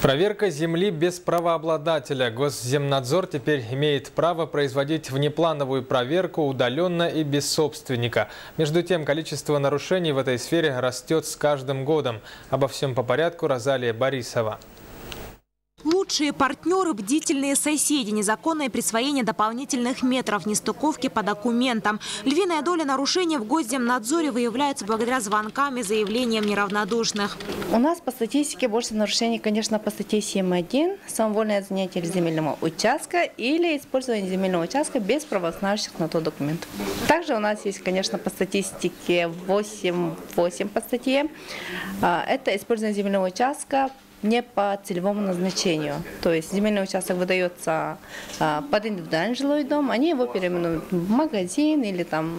Проверка земли без правообладателя. Госземнадзор теперь имеет право производить внеплановую проверку удаленно и без собственника. Между тем, количество нарушений в этой сфере растет с каждым годом. Обо всем по порядку Розалия Борисова. Лучшие партнеры – бдительные соседи, незаконное присвоение дополнительных метров, нестыковки по документам. Львиная доля нарушений в Госземнадзоре выявляется благодаря звонкам и заявлениям неравнодушных. У нас по статистике больше нарушений, конечно, по статье 7.1 – самовольное занятие земельного участка или использование земельного участка без правознавших на то документов. Также у нас есть, конечно, по статистике 8.8 по статье. Это использование земельного участка не по целевому назначению. То есть земельный участок выдается под индивидуальный жилой дом, они его переименуют в магазин или там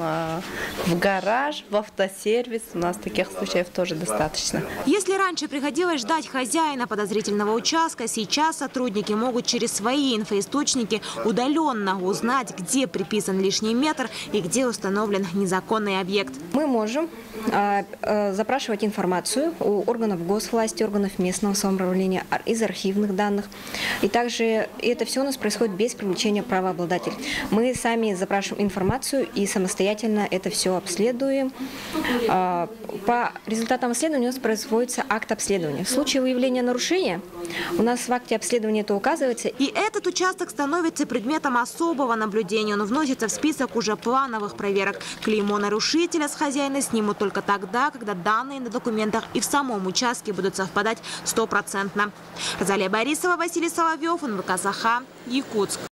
в гараж, в автосервис. У нас таких случаев тоже достаточно. Если раньше приходилось ждать хозяина подозрительного участка, сейчас сотрудники могут через свои инфоисточники удаленно узнать, где приписан лишний метр и где установлен незаконный объект. Мы можем запрашивать информацию у органов госвласти, органов местного самоуправления, из архивных данных. И также это все у нас происходит без привлечения правообладателей. Мы сами запрашиваем информацию и самостоятельно это все обследуем. По результатам обследования у нас производится акт обследования. В случае выявления нарушения у нас в акте обследования это указывается. И этот участок становится предметом особого наблюдения. Он вносится в список уже плановых проверок. Клеймо нарушителя с хозяина снимут только тогда, когда данные на документах и в самом участке будут совпадать 100%. Розалия Борисова, Василий Соловьев, НВК «Саха», Якутск.